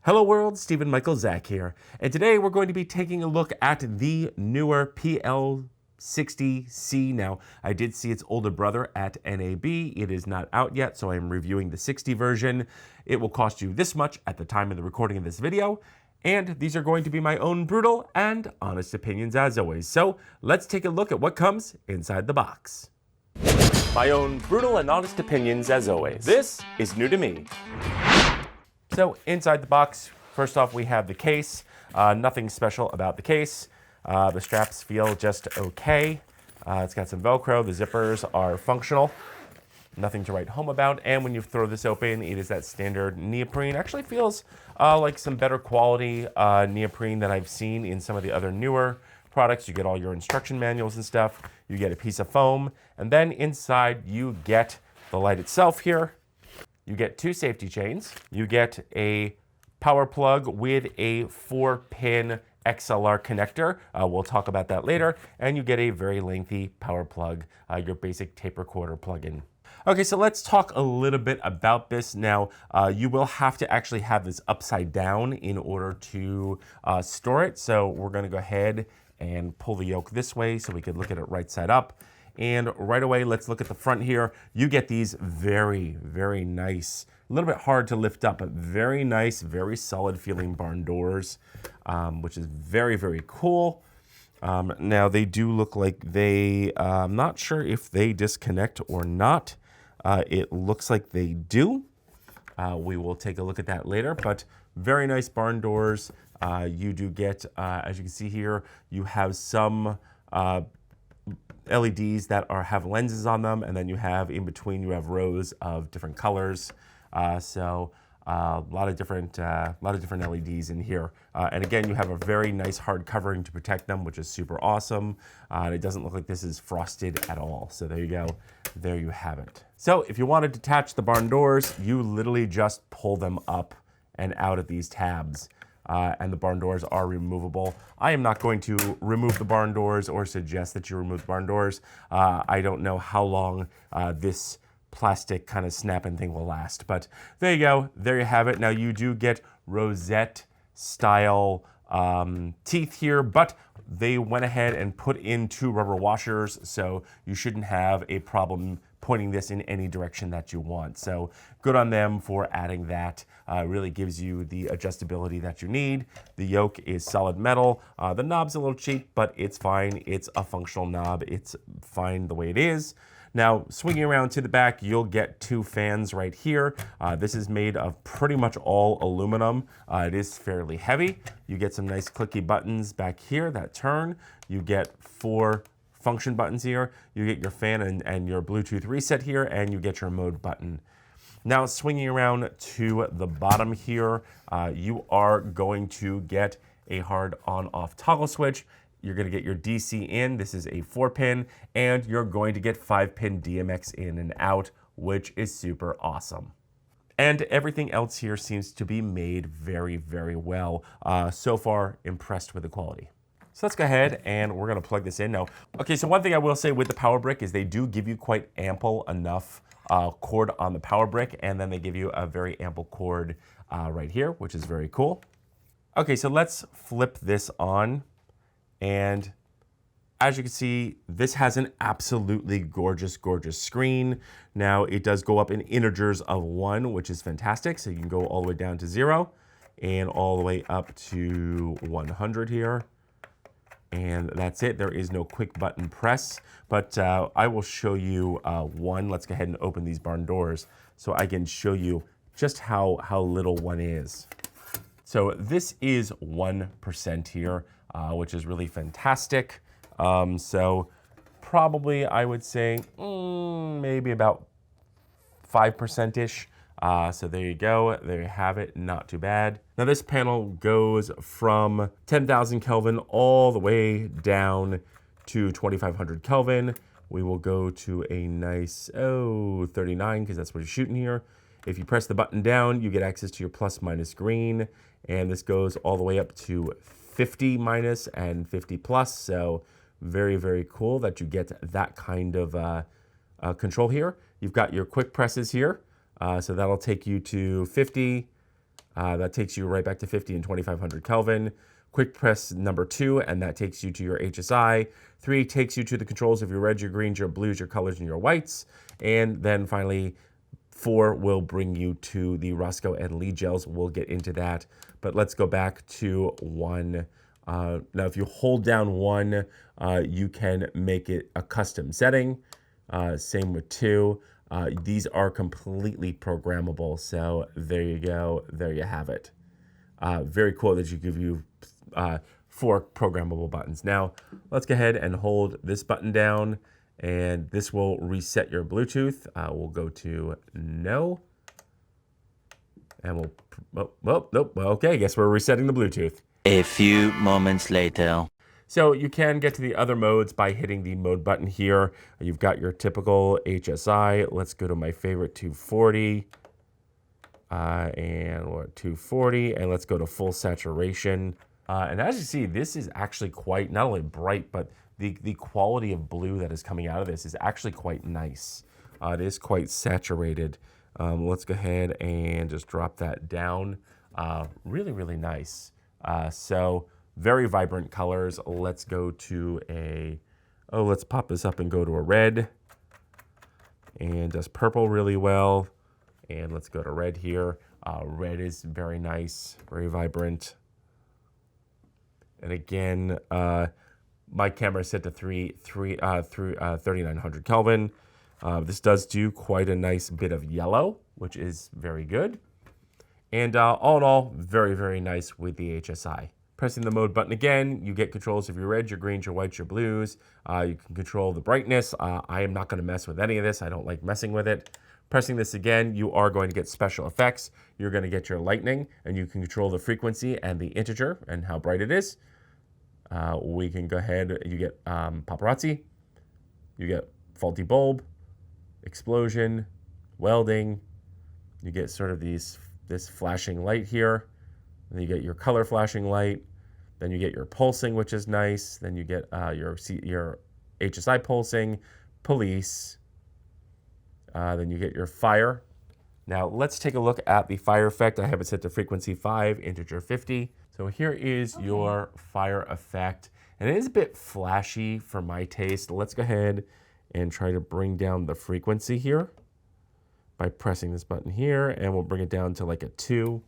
Hello world, Stephen Michael Zach here, and today we're going to be taking a look at the Neewer PL60C. Now, I did see its older brother at NAB. It is not out yet, so I'm reviewing the 60 version. It will cost you this much at the time of the recording of this video, and these are going to be my own brutal and honest opinions as always. So let's take a look at what comes inside the box. My own brutal and honest opinions as always. This is new to me. So inside the box, first off, we have the case. Nothing special about the case. The straps feel just okay. It's got some Velcro. The zippers are functional. Nothing to write home about. And when you throw this open, it is that standard neoprene. Actually feels like some better quality neoprene than I've seen in some of the other newer products. You get all your instruction manuals and stuff. You get a piece of foam. And then inside you get the light itself here. You get two safety chains. You get a power plug with a 4-pin XLR connector. We'll talk about that later. And you get a very lengthy power plug, your basic tape recorder plug-in. Okay, so let's talk a little bit about this. Now, you will have to actually have this upside down in order to store it. So we're gonna go ahead and pull the yoke this way so we can look at it right side up. And right away, let's look at the front here. You get these very, very nice, a little bit hard to lift up, but very nice, very solid feeling barn doors, which is very, very cool. Now they do look like they, I'm not sure if they disconnect or not. It looks like they do. We will take a look at that later, but very nice barn doors. You do get, as you can see here, you have some LEDs that have lenses on them, and then you have in between you have rows of different colors. So a lot of different LEDs in here. And again, you have a very nice hard covering to protect them, which is super awesome. And it doesn't look like this is frosted at all. So there you go. There you have it. So if you want to detach the barn doors, you literally just pull them up and out of these tabs. And the barn doors are removable. I am not going to remove the barn doors or suggest that you remove the barn doors. I don't know how long this plastic kind of snapping thing will last, but there you go. There you have it. Now you do get rosette style teeth here, but they went ahead and put in 2 rubber washers, so you shouldn't have a problem pointing this in any direction that you want. So good on them for adding that. Really gives you the adjustability that you need. The yoke is solid metal. The knob's a little cheap, but it's fine. It's a functional knob. It's fine the way it is. Now, swinging around to the back, you'll get 2 fans right here. This is made of pretty much all aluminum. It is fairly heavy. You get some nice clicky buttons back here that turn. You get 4 function buttons here. You get your fan and your Bluetooth reset here, and you get your mode button. Now, swinging around to the bottom here, you are going to get a hard on-off toggle switch. You're going to get your DC in. This is a 4-pin, and you're going to get 5-pin DMX in and out, which is super awesome. And everything else here seems to be made very, very well. So far, impressed with the quality. So let's go ahead and we're going to plug this in now. Okay, so one thing I will say with the power brick is they do give you quite ample enough cord on the power brick, and then they give you a very ample cord right here, which is very cool. Okay, so let's flip this on. And as you can see, this has an absolutely gorgeous, gorgeous screen. Now, it does go up in integers of 1, which is fantastic. So you can go all the way down to 0 and all the way up to 100 here. And that's it. There is no quick button press, but I will show you one. Let's go ahead and open these barn doors so I can show you just how little one is. So this is 1% here, which is really fantastic. So probably I would say maybe about 5%-ish. So there you go, there you have it, not too bad. Now this panel goes from 10,000 Kelvin all the way down to 2,500 Kelvin. We will go to a nice, 39, because that's what you're shooting here. If you press the button down, you get access to your plus minus green, and this goes all the way up to 50 minus and 50 plus, so very, very cool that you get that kind of control here. You've got your quick presses here. So that'll take you to 50, That takes you right back to 50 and 2500 Kelvin. Quick press number 2, and that takes you to your HSI. 3 takes you to the controls of your reds, your greens, your blues, your colors, and your whites. And then finally, 4 will bring you to the Roscoe and Lee gels. We'll get into that. But let's go back to 1. Now, if you hold down 1, you can make it a custom setting. Same with 2. These are completely programmable. So there you go. There you have it. Very cool that you give you 4 programmable buttons. Now, let's go ahead and hold this button down, and this will reset your Bluetooth. We'll go to no, and nope. Okay, I guess we're resetting the Bluetooth. A few moments later. So you can get to the other modes by hitting the mode button here. You've got your typical HSI. Let's go to my favorite 240. And we're at 240, and let's go to full saturation. And as you see, this is actually quite, not only bright, but the quality of blue that is coming out of this is actually quite nice. It is quite saturated. Let's go ahead and just drop that down. Really, really nice. So very vibrant colors. Let's go to let's pop this up and go to a red. And does purple really well. And let's go to red here. Red is very nice, very vibrant. And again, my camera is set to 3900 Kelvin. This does do quite a nice bit of yellow, which is very good. And all in all, very, very nice with the HSI. Pressing the mode button again, you get controls of your reds, your greens, your whites, your blues. You can control the brightness. I am not going to mess with any of this. I don't like messing with it. Pressing this again, you are going to get special effects. You're going to get your lightning, and you can control the frequency and the integer and how bright it is. We can go ahead, you get paparazzi, you get faulty bulb, explosion, welding, you get sort of this flashing light here, and then you get your color flashing light, then you get your pulsing, which is nice, then you get your HSI pulsing, police, then you get your fire. Now let's take a look at the fire effect. I have it set to frequency 5, integer 50. So here is your fire effect. And it is a bit flashy for my taste. Let's go ahead and try to bring down the frequency here by pressing this button here, and we'll bring it down to like a 2.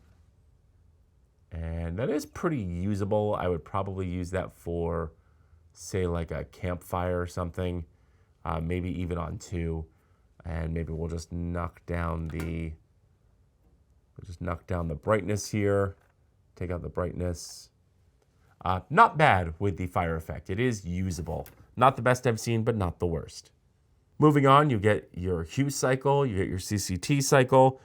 And that is pretty usable. I would probably use that for, say, like a campfire or something, maybe even on 2. And maybe we'll just knock down the brightness here. Take out the brightness. Not bad with the fire effect. It is usable. Not the best I've seen, but not the worst. Moving on, you get your hue cycle, you get your CCT cycle,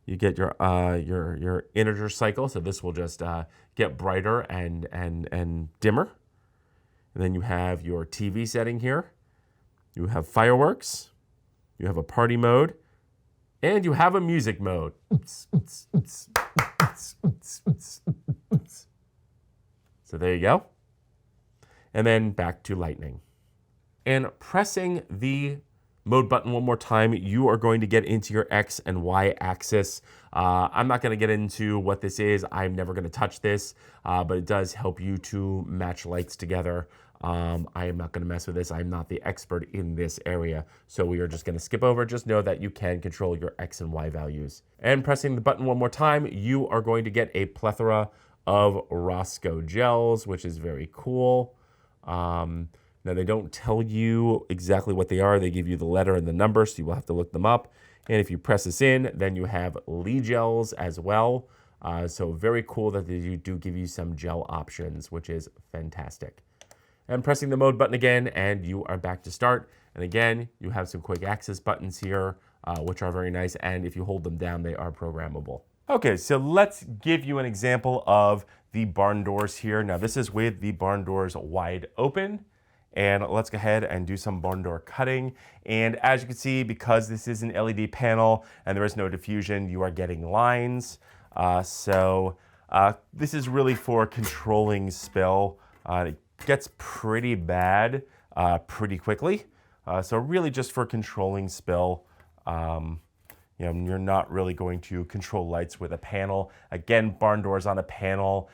you get your integer cycle. So this will just get brighter and dimmer. And then you have your TV setting here. You have fireworks. You have a party mode, and you have a music mode. So there you go. And then back to lightning. And pressing the mode button one more time, you are going to get into your X and Y axis. I'm not going to get into what this is. I'm never going to touch this, but it does help you to match lights together. I am not going to mess with this. I'm not the expert in this area. So we are just going to skip over. Just know that you can control your X and Y values. And pressing the button one more time, you are going to get a plethora of Roscoe gels, which is very cool. Now, they don't tell you exactly what they are. They give you the letter and the number, so you will have to look them up. And if you press this in, then you have Lee gels as well. So very cool that they do give you some gel options, which is fantastic. And pressing the mode button again, and you are back to start. And again, you have some quick access buttons here, which are very nice. And if you hold them down, they are programmable. Okay, so let's give you an example of the barn doors here. Now, this is with the barn doors wide open. And let's go ahead and do some barn door cutting. And as you can see, because this is an LED panel and there is no diffusion, you are getting lines. This is really for controlling spill. It gets pretty bad pretty quickly. So really just for controlling spill. You're not really going to control lights with a panel. Again, barn doors on a panel,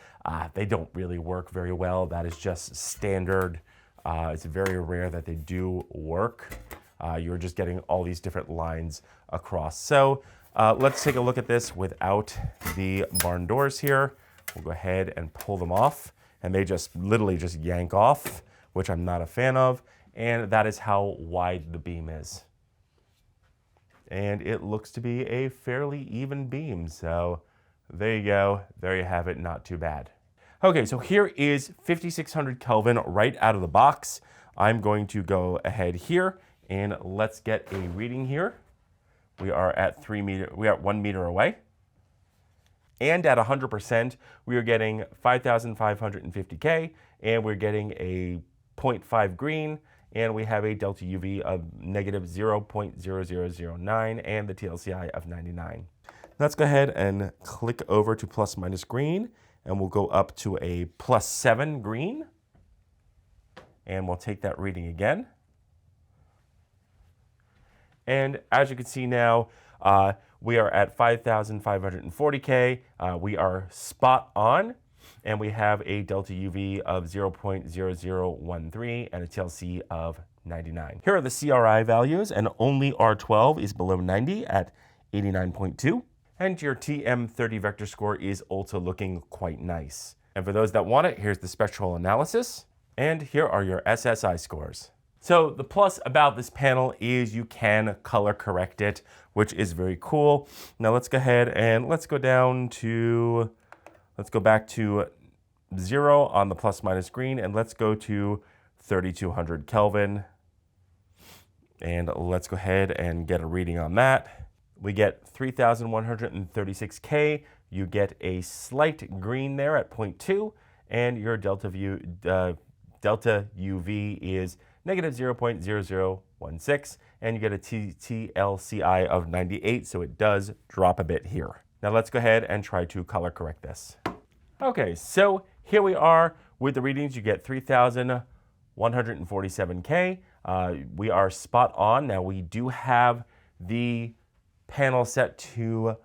they don't really work very well. That is just standard. It's very rare that they do work. You're just getting all these different lines across. So let's take a look at this without the barn doors here. We'll go ahead and pull them off, and they just literally just yank off, which I'm not a fan of. And that is how wide the beam is. And it looks to be a fairly even beam. So there you go. There you have it. Not too bad. Okay, so here is 5600 Kelvin right out of the box. I'm going to go ahead here and let's get a reading here. We are at 1 meter away. And at 100%, we are getting 5,550 K, and we're getting a 0.5 green, and we have a delta UV of negative 0.0009 and the TLCI of 99. Let's go ahead and click over to plus minus green, and we'll go up to a +7 green, and we'll take that reading again. And as you can see now, we are at 5,540 K. We are spot on, and we have a delta UV of 0.0013 and a TLC of 99. Here are the CRI values, and only R12 is below 90 at 89.2. And your TM30 vector score is also looking quite nice. And for those that want it, here's the spectral analysis. And here are your SSI scores. So the plus about this panel is you can color correct it, which is very cool. Now let's go ahead and let's go back to 0 on the plus minus green, and let's go to 3200 Kelvin. And let's go ahead and get a reading on that. We get 3,136 K. You get a slight green there at 0.2, and your delta UV is negative 0.0016, and you get a TLCI of 98, so it does drop a bit here. Now let's go ahead and try to color correct this. Okay, so here we are with the readings. You get 3,147 K. We are spot on. Now we do have the panel set to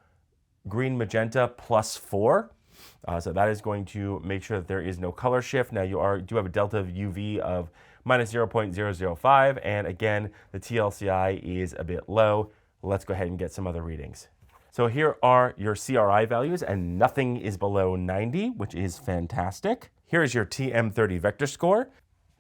green magenta +4. So that is going to make sure that there is no color shift. Now you do have a delta of UV of minus 0.005, and again, the TLCI is a bit low. Let's go ahead and get some other readings. So here are your CRI values, and nothing is below 90, which is fantastic. Here is your TM30 vector score.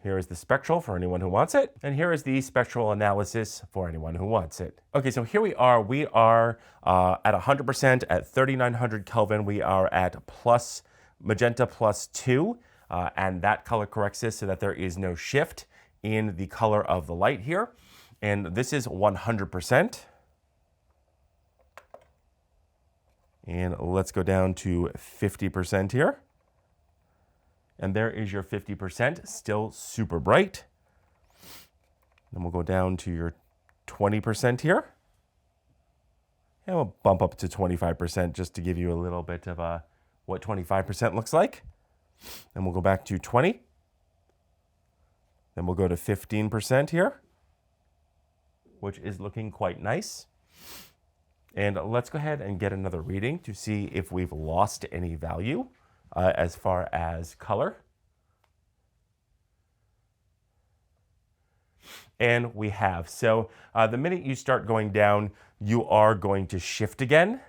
Here is the spectral for anyone who wants it. And here is the spectral analysis for anyone who wants it. Okay, so here we are. We are at 100% at 3900 Kelvin. We are at magenta +2. And that color corrects this so that there is no shift in the color of the light here. And this is 100%. And let's go down to 50% here. And there is your 50%, still super bright. Then we'll go down to your 20% here. And we'll bump up to 25% just to give you a little bit of what 25% looks like. Then we'll go back to 20. Then we'll go to 15% here, which is looking quite nice. And let's go ahead and get another reading to see if we've lost any value as far as color. And we have. So the minute you start going down, you are going to shift again.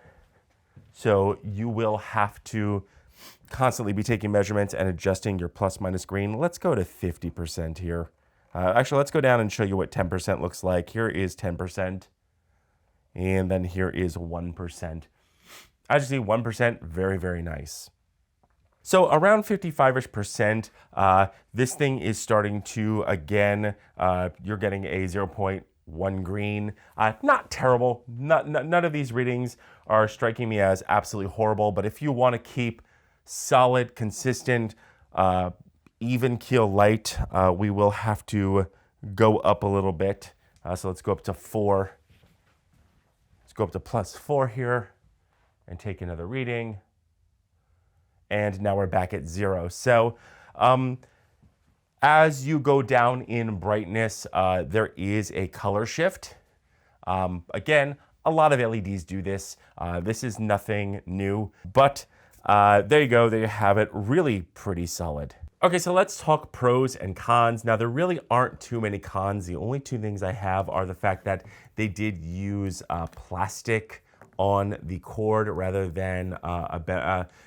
So you will have to constantly be taking measurements and adjusting your plus minus green. Let's go to 50% here. Actually, let's go down and show you what 10% looks like. Here is 10%. And then here is 1%. As you see, 1%, very, very nice. So around 55-ish%, this thing is starting to, again, you're getting a 0.1 green. Not terrible. None of these readings are striking me as absolutely horrible, but if you want to keep solid, consistent, even keel light, we will have to go up a little bit. So let's go up to 4. Let's go up to +4 here and take another reading. And now we're back at 0. So as you go down in brightness, there is a color shift. Again, A lot of LEDs do this. This is nothing new, but there you go. There you have it. Really pretty solid. Okay, so let's talk pros and cons. Now, there really aren't too many cons. The only two things I have are the fact that they did use plastic on the cord rather than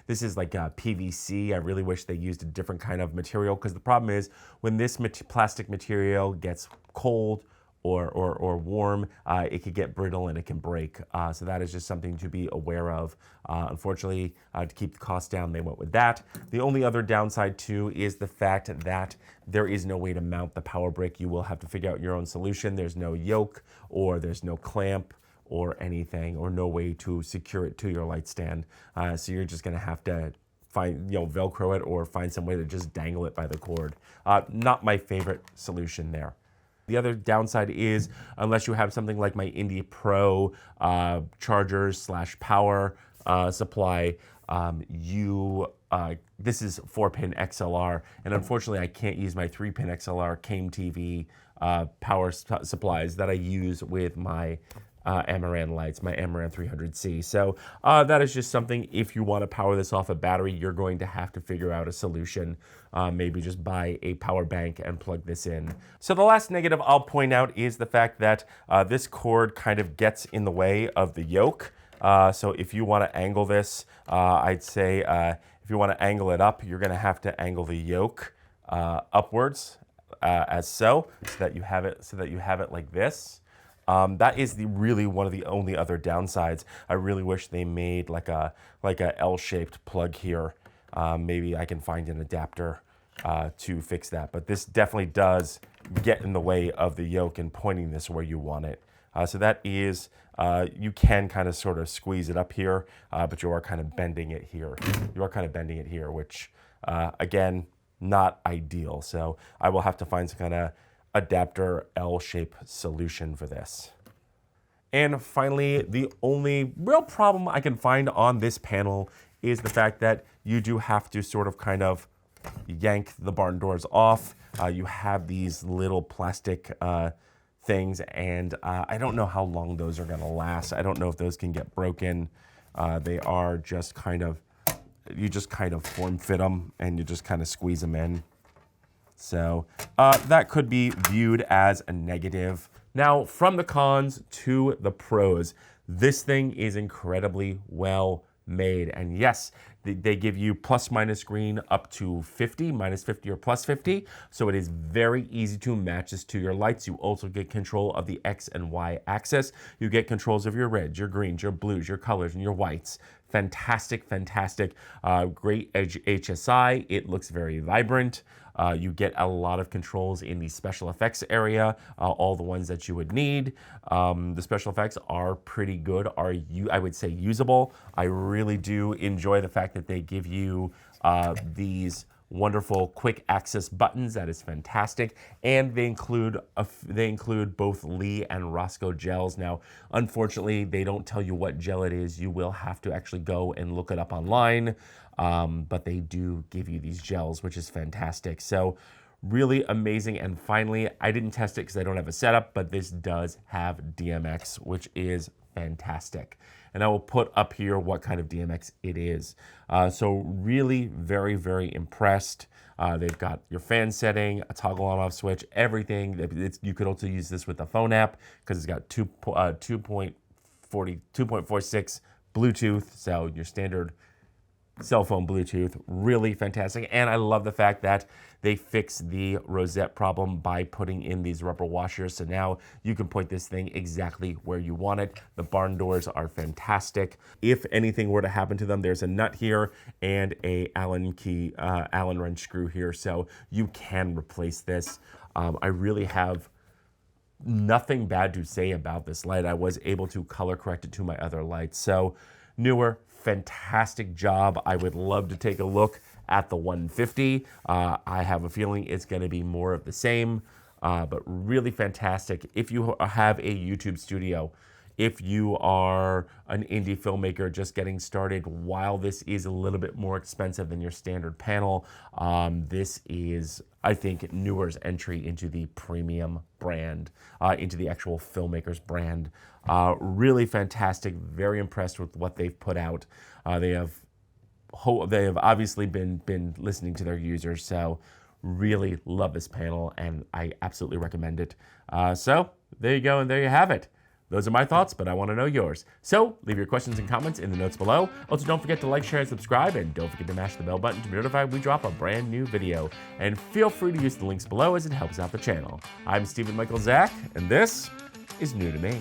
this is like PVC. I really wish they used a different kind of material, because the problem is when this plastic material gets cold or warm, it could get brittle and it can break. So that is just something to be aware of. Unfortunately, to keep the cost down, they went with that. The only other downside too is the fact that there is no way to mount the power brick. You will have to figure out your own solution. There's no yoke, or there's no clamp or anything, or no way to secure it to your light stand. So you're just gonna have to find, Velcro it, or find some way to just dangle it by the cord. Not my favorite solution there. The other downside is, unless you have something like my Indie Pro chargers / power supply, this is 4-pin XLR, and unfortunately I can't use my 3-pin XLR Came TV power supplies that I use with my Amaran lights, my Amaran 300C. So that is just something, if you want to power this off a battery, you're going to have to figure out a solution. Maybe just buy a power bank and plug this in. So the last negative I'll point out is the fact that this cord kind of gets in the way of the yoke. So if you want to angle this, I'd say if you want to angle it up, you're going to have to angle the yoke upwards as so that you have it like this. That is really one of the only other downsides. I really wish they made like a L-shaped plug here. Maybe I can find an adapter to fix that. But this definitely does get in the way of the yoke and pointing this where you want it. So that is, you can kind of sort of squeeze it up here, but you are kind of bending it here. Which, again, not ideal. So I will have to find some kind of adapter L-shape solution for this. And finally, the only real problem I can find on this panel is the fact that you do have to sort of kind of yank the barn doors off. You have these little plastic things, and I don't know how long those are going to last. I don't know if those can get broken. They are just kind of, you just kind of form fit them and you just kind of squeeze them in. So that could be viewed as a negative. Now, from the cons to the pros, this thing is incredibly well made. And yes, they give you plus minus green up to 50, minus 50 or plus 50. So it is very easy to match this to your lights. You also get control of the X and Y axis. You get controls of your reds, your greens, your blues, your colors, and your whites. Fantastic, fantastic. Great edge HSI. It looks very vibrant. You get a lot of controls in the special effects area, all the ones that you would need. The special effects are pretty good, I would say usable. I really do enjoy the fact that they give you these wonderful quick access buttons. That is fantastic. And they include both Lee and Roscoe gels. Now, unfortunately, they don't tell you what gel it is. You will have to actually go and look it up online. But they do give you these gels, which is fantastic. So really amazing. And finally, I didn't test it because I don't have a setup, but this does have DMX, which is fantastic. And I will put up here what kind of DMX it is. So really very, very impressed. They've got your fan setting, a toggle on off switch, everything. You could also use this with the phone app because it's got 2.46 Bluetooth, so your standard cell phone Bluetooth. Really fantastic. And I love the fact that they fixed the rosette problem by putting in these rubber washers. So now you can point this thing exactly where you want it. The barn doors are fantastic. If anything were to happen to them, there's a nut here and a Allen wrench screw here. So you can replace this. I really have nothing bad to say about this light. I was able to color correct it to my other lights. So Neewer, fantastic job. I would love to take a look at the 150. I have a feeling it's going to be more of the same, but really fantastic. If you have a YouTube studio, If you are an indie filmmaker just getting started, while this is a little bit more expensive than your standard panel, this is, I think, Neewer's entry into the premium brand, into the actual filmmaker's brand. Really fantastic, very impressed with what they've put out. They have obviously been listening to their users, so really love this panel, and I absolutely recommend it. So there you go, and there you have it. Those are my thoughts, but I want to know yours. So leave your questions and comments in the notes below. Also, don't forget to like, share, and subscribe, and don't forget to mash the bell button to be notified when we drop a brand new video. And feel free to use the links below as it helps out the channel. I'm Stephen Michael Zach, and this is New to Me.